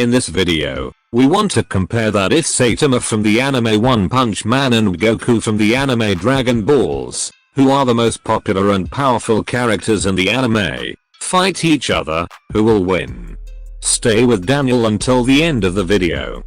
In this video, we want to compare that if Saitama from the anime One Punch Man and Goku from the anime Dragon Balls, who are the most popular and powerful characters in the anime, fight each other, who will win? Stay with Daniel until the end of the video.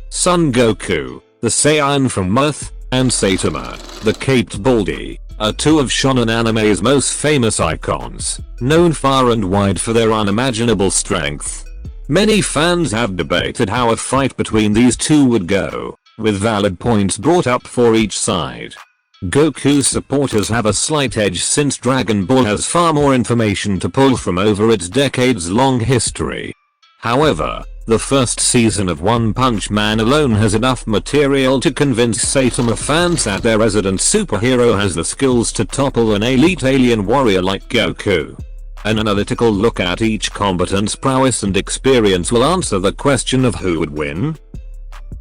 Son Goku, the Saiyan from Earth, and Saitama, the Caped Baldy, are two of shonen anime's most famous icons, known far and wide for their unimaginable strength. Many fans have debated how a fight between these two would go, with valid points brought up for each side. Goku's supporters have a slight edge since Dragon Ball has far more information to pull from over its decades-long history. However, the first season of One Punch Man alone has enough material to convince Saitama fans that their resident superhero has the skills to topple an elite alien warrior like Goku. An analytical look at each combatant's prowess and experience will answer the question of who would win.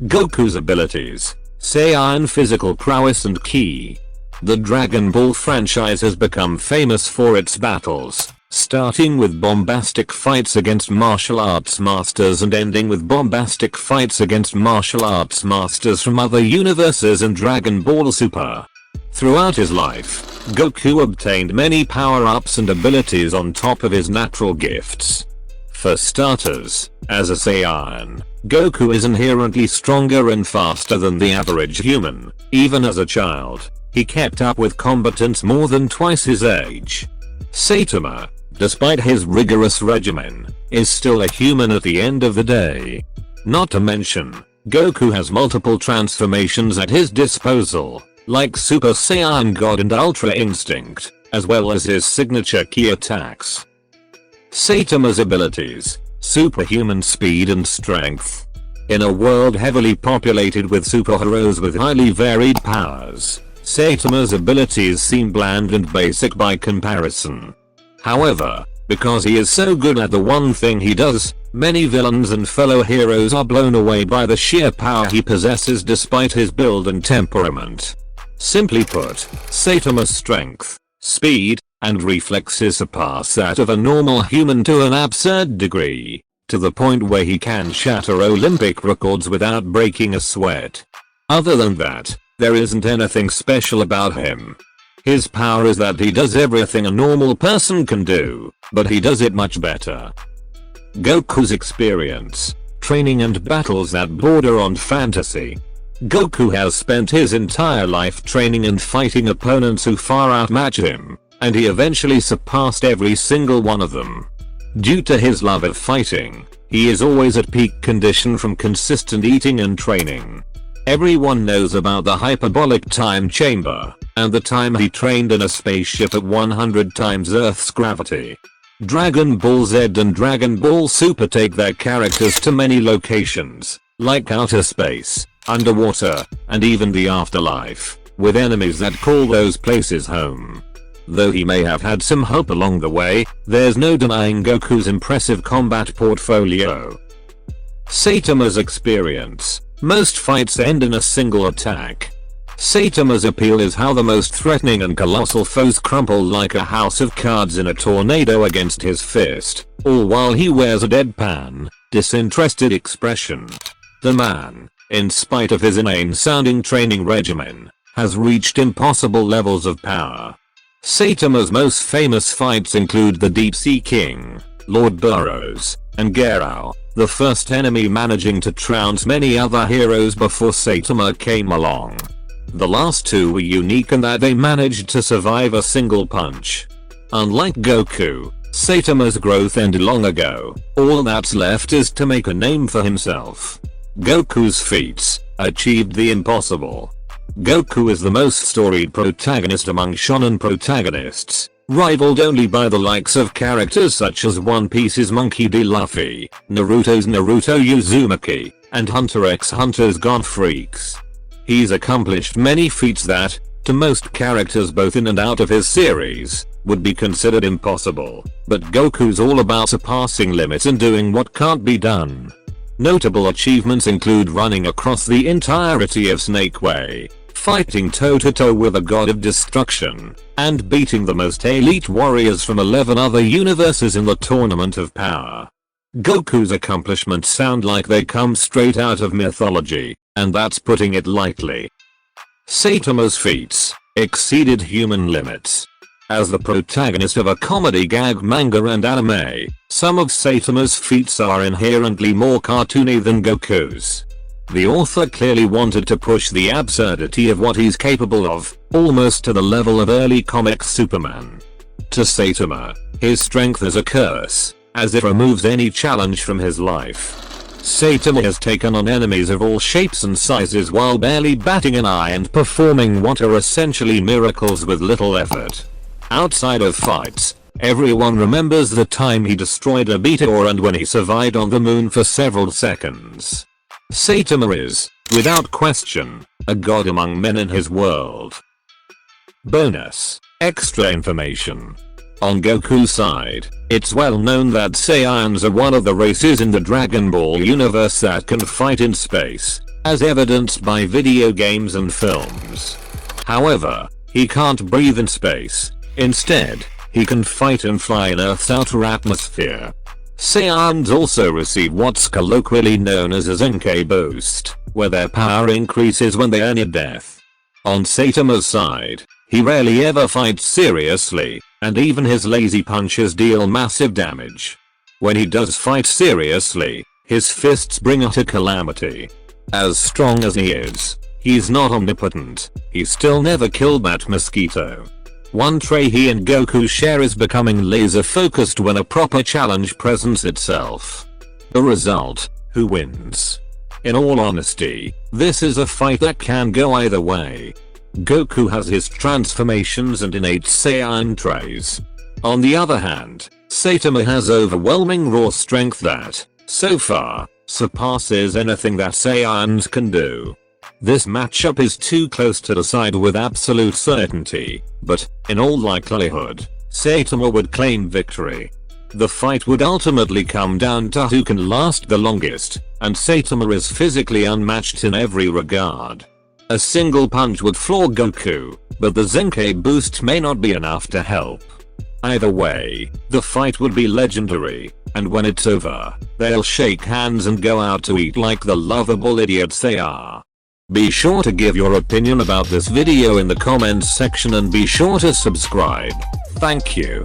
Goku's abilities, Saiyan physical prowess and ki. The Dragon Ball franchise has become famous for its battles, starting with bombastic fights against martial arts masters and ending with bombastic fights against martial arts masters from other universes in Dragon Ball Super. Throughout his life, Goku obtained many power-ups and abilities on top of his natural gifts. For starters, as a Saiyan, Goku is inherently stronger and faster than the average human. Even as a child, he kept up with combatants more than twice his age. Saitama, despite his rigorous regimen, is still a human at the end of the day. Not to mention, Goku has multiple transformations at his disposal, like Super Saiyan God and Ultra Instinct, as well as his signature ki attacks. Saitama's abilities, superhuman speed and strength. In a world heavily populated with superheroes with highly varied powers, Saitama's abilities seem bland and basic by comparison. However, because he is so good at the one thing he does, many villains and fellow heroes are blown away by the sheer power he possesses despite his build and temperament. Simply put, Saitama's strength, speed, and reflexes surpass that of a normal human to an absurd degree, to the point where he can shatter Olympic records without breaking a sweat. Other than that, there isn't anything special about him. His power is that he does everything a normal person can do, but he does it much better. Goku's experience, training and battles that border on fantasy. Goku has spent his entire life training and fighting opponents who far outmatch him, and he eventually surpassed every single one of them. Due to his love of fighting, he is always at peak condition from consistent eating and training. Everyone knows about the hyperbolic time chamber, and the time he trained in a spaceship at 100 times Earth's gravity. Dragon Ball Z and Dragon Ball Super take their characters to many locations, like outer space, underwater, and even the afterlife, with enemies that call those places home. Though he may have had some help along the way, there's no denying Goku's impressive combat portfolio. Saitama's experience. Most fights end in a single attack. Saitama's appeal is how the most threatening and colossal foes crumple like a house of cards in a tornado against his fist, all while he wears a deadpan, disinterested expression. The man, in spite of his inane-sounding training regimen, has reached impossible levels of power. Saitama's most famous fights include the Deep Sea King, Lord Burrows, and Garou, the first enemy managing to trounce many other heroes before Saitama came along. The last two were unique in that they managed to survive a single punch. Unlike Goku, Saitama's growth ended long ago. All that's left is to make a name for himself. Goku's feats achieved the impossible. Goku is the most storied protagonist among shonen protagonists, rivaled only by the likes of characters such as One Piece's Monkey D. Luffy, Naruto's Naruto Uzumaki, and Hunter x Hunter's God Freaks. He's accomplished many feats that, to most characters both in and out of his series, would be considered impossible, but Goku's all about surpassing limits and doing what can't be done. Notable achievements include running across the entirety of Snake Way, fighting toe-to-toe with a god of destruction, and beating the most elite warriors from 11 other universes in the Tournament of Power. Goku's accomplishments sound like they come straight out of mythology, and that's putting it lightly. Saitama's feats exceeded human limits. As the protagonist of a comedy gag manga and anime, some of Saitama's feats are inherently more cartoony than Goku's. The author clearly wanted to push the absurdity of what he's capable of, almost to the level of early comic Superman. To Saitama, his strength is a curse, as it removes any challenge from his life. Saitama has taken on enemies of all shapes and sizes while barely batting an eye and performing what are essentially miracles with little effort. Outside of fights, everyone remembers the time he destroyed a meteor and when he survived on the moon for several seconds. Saitama is, without question, a god among men in his world. Bonus. Extra information. On Goku's side, it's well known that Saiyans are one of the races in the Dragon Ball universe that can fight in space, as evidenced by video games and films. However, he can't breathe in space. Instead, he can fight and fly in Earth's outer atmosphere. Saiyans also receive what's colloquially known as a Zenkai boost, where their power increases when they are near death. On Saitama's side, he rarely ever fights seriously, and even his lazy punches deal massive damage. When he does fight seriously, his fists bring utter calamity. As strong as he is, he's not omnipotent. He still never killed that mosquito. One trait he and Goku share is becoming laser focused when a proper challenge presents itself. The result: who wins? In all honesty, this is a fight that can go either way. Goku has his transformations and innate Saiyan traits. On the other hand, Saitama has overwhelming raw strength that, so far, surpasses anything that Saiyans can do. This matchup is too close to decide with absolute certainty, but, in all likelihood, Saitama would claim victory. The fight would ultimately come down to who can last the longest, and Saitama is physically unmatched in every regard. A single punch would floor Goku, but the Zenkai boost may not be enough to help. Either way, the fight would be legendary, and when it's over, they'll shake hands and go out to eat like the lovable idiots they are. Be sure to give your opinion about this video in the comments section and be sure to subscribe. Thank you.